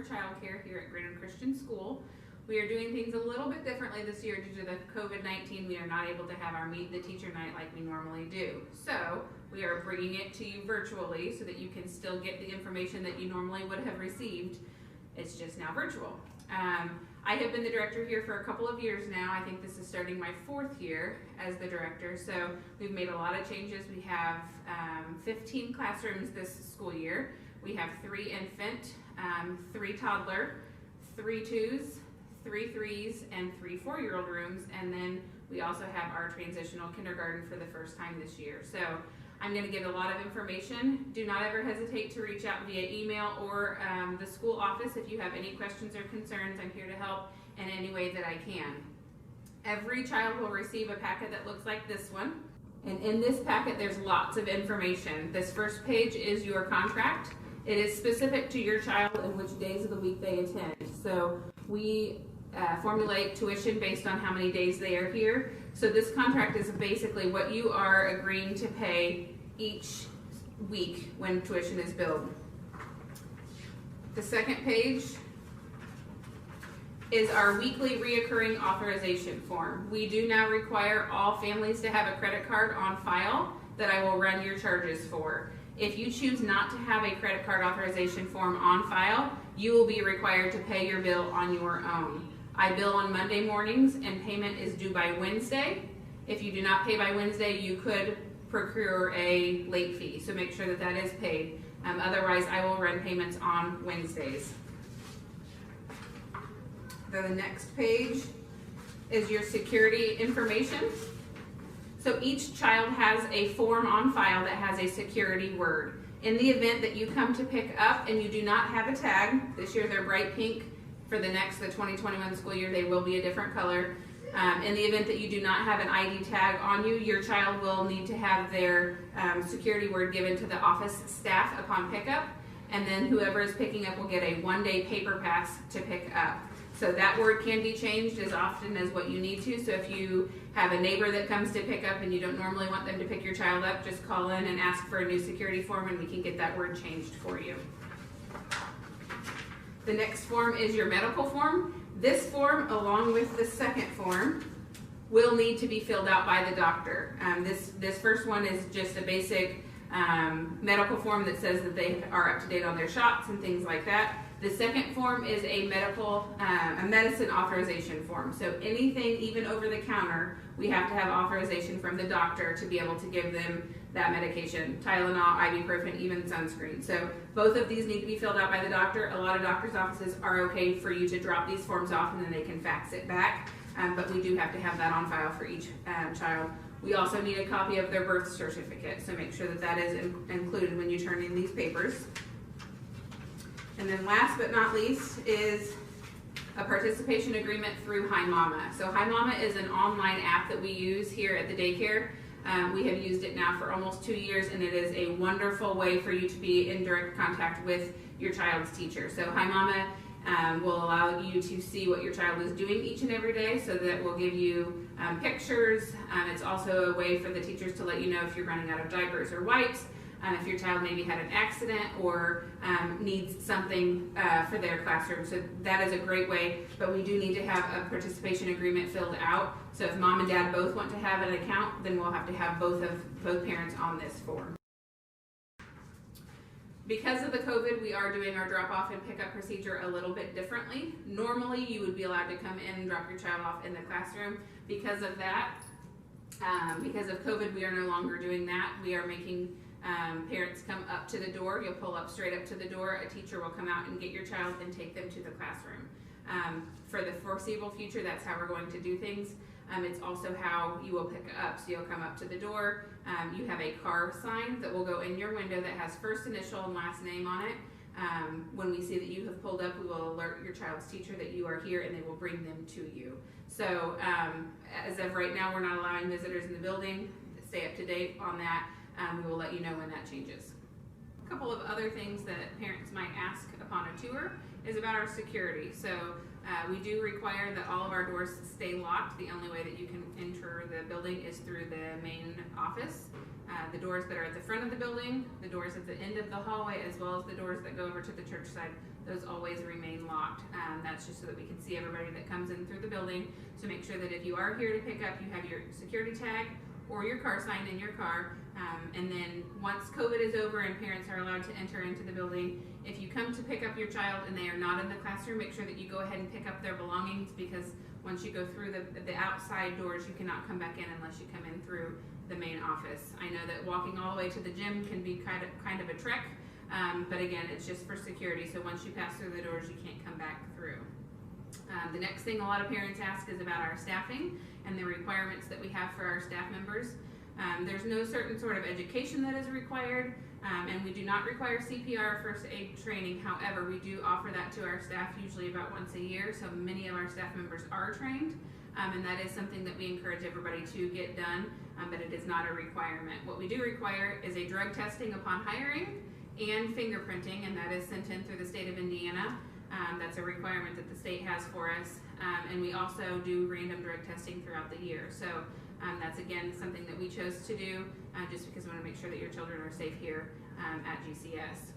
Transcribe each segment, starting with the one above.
childcare here at Granite Christian School. We are doing things a little bit differently this year due to the COVID-19. We are not able to have our Meet the Teacher night like we normally do. So we are bringing it to you virtually so that you can still get the information that you normally would have received. It's just now virtual. I have been the director here for a couple of years now. I think this is starting my 4th year as the director. So we've made a lot of changes. We have 15 classrooms this school year. We have 3 infant, 3 toddler, 3 2s, 3 3s, and 3 4-year-old rooms. And then we also have our transitional kindergarten for the first time this year. So I'm going to give a lot of information. Do not ever hesitate to reach out via email or the school office if you have any questions or concerns. I'm here to help in any way that I can. Every child will receive a packet that looks like this one. And in this packet, there's lots of information. This first page is your contract. It is specific to your child and which days of the week they attend. So we formulate tuition based on how many days they are here. So this contract is basically what you are agreeing to pay each week when tuition is billed. The second page is our weekly reoccurring authorization form. We do now require all families to have a credit card on file that I will run your charges for. If you choose not to have a credit card authorization form on file, you will be required to pay your bill on your own. I bill on Monday mornings and payment is due by Wednesday. If you do not pay by Wednesday, you could procure a late fee, so make sure that that is paid. Otherwise, I will run payments on Wednesdays. The next page is your security information. So each child has a form on file that has a security word. In the event that you come to pick up and you do not have a tag, this year they're bright pink. For the 2021 school year, they will be a different color. In the event that you do not have an ID tag on you, your child will need to have their security word given to the office staff upon pickup, and then whoever is picking up will get a 1-day paper pass to pick up. So that word can be changed as often as what you need to. So if you have a neighbor that comes to pick up and you don't normally want them to pick your child up, just call in and ask for a new security form and we can get that word changed for you. The next form is your medical form. This form, along with the second form, will need to be filled out by the doctor. This first one is just a basic medical form that says that they are up to date on their shots and things like that. The second form is a medicine authorization form. So anything, even over the counter, we have to have authorization from the doctor to be able to give them that medication, Tylenol, ibuprofen, even sunscreen. So both of these need to be filled out by the doctor. A lot of doctor's offices are okay for you to drop these forms off and then they can fax it back, but we do have to have that on file for each child. We also need a copy of their birth certificate, so make sure that that is included when you turn in these papers. And then last but not least is a participation agreement through Hi Mama. So Hi Mama is an online app that we use here at the daycare. We have used it now for almost 2 years, and it is a wonderful way for you to be in direct contact with your child's teacher. So Hi Mama will allow you to see what your child is doing each and every day, so that will give you pictures. It's also a way for the teachers to let you know if you're running out of diapers or wipes, if your child maybe had an accident or needs something for their classroom. So that is a great way, but we do need to have a participation agreement filled out. So if mom and dad both want to have an account, then we'll have to have both parents on this form. Because of the COVID, we are doing our drop-off and pick-up procedure a little bit differently. Normally, you would be allowed to come in and drop your child off in the classroom. Because of that, because of COVID, we are no longer doing that. We are making parents come up to the door. You'll pull up straight up to the door. A teacher will come out and get your child and take them to the classroom. For the foreseeable future, that's how we're going to do things. It's also how you will pick up. So you'll come up to the door. You have a car sign that will go in your window that has first initial and last name on it. When we see that you have pulled up, we will alert your child's teacher that you are here and they will bring them to you. So as of right now, we're not allowing visitors in the building. Stay up to date on that. We will let you know when that changes. A couple of other things that parents might ask upon a tour is about our security. So we do require that all of our doors stay locked. The only way that you can enter the building is through the main office. The doors that are at the front of the building, the doors at the end of the hallway, as well as the doors that go over to the church side those always remain locked. That's just so that we can see everybody that comes in through the building, to make sure that if you are here to pick up, you have your security tag or your car sign in your car. And then once COVID is over and parents are allowed to enter into the building, if you come to pick up your child and they are not in the classroom, make sure that you go ahead and pick up their belongings, because once you go through the outside doors, you cannot come back in unless you come in through the main office. I know that walking all the way to the gym can be kind of a trek, but again, it's just for security. So once you pass through the doors, you can't come back through. The next thing a lot of parents ask is about our staffing and the requirements that we have for our staff members. There's no certain sort of education that is required, and we do not require CPR or first aid training. However, we do offer that to our staff usually about once a year, so many of our staff members are trained, and that is something that we encourage everybody to get done, but it is not a requirement. What we do require is a drug testing upon hiring and fingerprinting, and that is sent in through the state of Indiana. That's a requirement that the state has for us, and we also do random drug testing throughout the year. So that's again something that we chose to do just because we want to make sure that your children are safe here at GCS.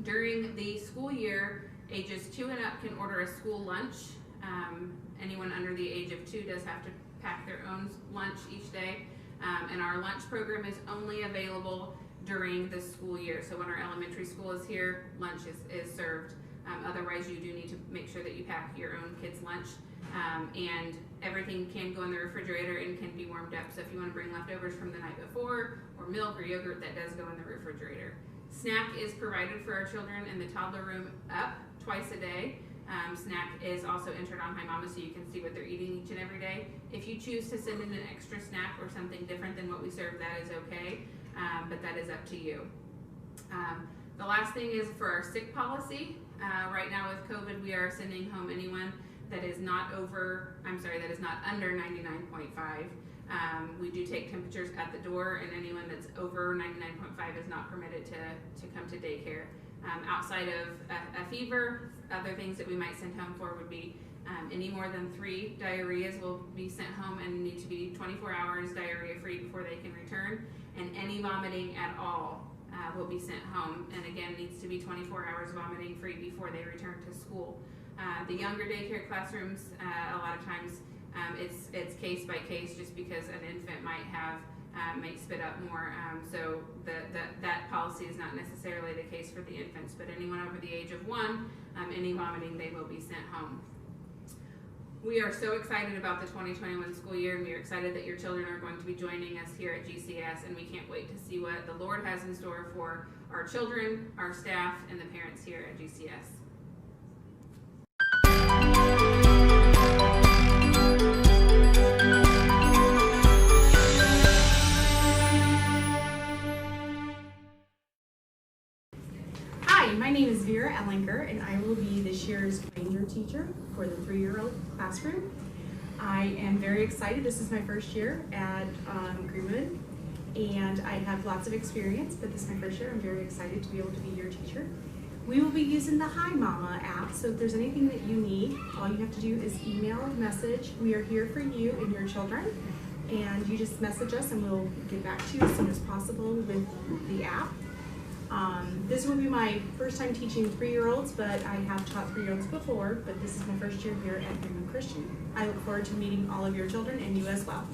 During the school year, ages 2 and up can order a school lunch. Anyone under the age of 2 does have to pack their own lunch each day, and our lunch program is only available during the school year. So when our elementary school is here, lunch is served. Otherwise, you do need to make sure that you pack your own kids' lunch, and everything can go in the refrigerator and can be warmed up. So if you want to bring leftovers from the night before, or milk or yogurt, that does go in the refrigerator. Snack is provided for our children in the toddler room up twice a day. Snack is also entered on Hi Mama, so you can see what they're eating each and every day. If you choose to send in an extra snack or something different than what we serve, that is okay, but that is up to you. The last thing is for our sick policy. Right now with COVID, we are sending home anyone that is not under 99.5. We do take temperatures at the door, and anyone that's over 99.5 is not permitted to come to daycare. Outside of a fever, other things that we might send home for would be any more than 3 diarrheas will be sent home and need to be 24 hours diarrhea free before they can return, and any vomiting at all will be sent home, and again needs to be 24 hours vomiting free before they return to school. The younger daycare classrooms, a lot of times it's case by case, just because an infant might spit up more. So that policy is not necessarily the case for the infants, but anyone over the age of 1, any vomiting, they will be sent home. We are so excited about the 2021 school year, and we are excited that your children are going to be joining us here at GCS, and we can't wait to see what the Lord has in store for our children, our staff, and the parents here at GCS. My name is Vera Ellinger, and I will be this year's Ranger teacher for the 3-year-old classroom. I am very excited. This is my first year at Greenwood, and I have lots of experience, but this is my first year. I'm very excited to be able to be your teacher. We will be using the Hi Mama app, so if there's anything that you need, all you have to do is email a message. We are here for you and your children, and you just message us and we'll get back to you as soon as possible with the app. This will be my first time teaching 3-year-olds, but I have taught 3-year-olds before, but this is my first year here at Greenwood Christian. I look forward to meeting all of your children and you as well.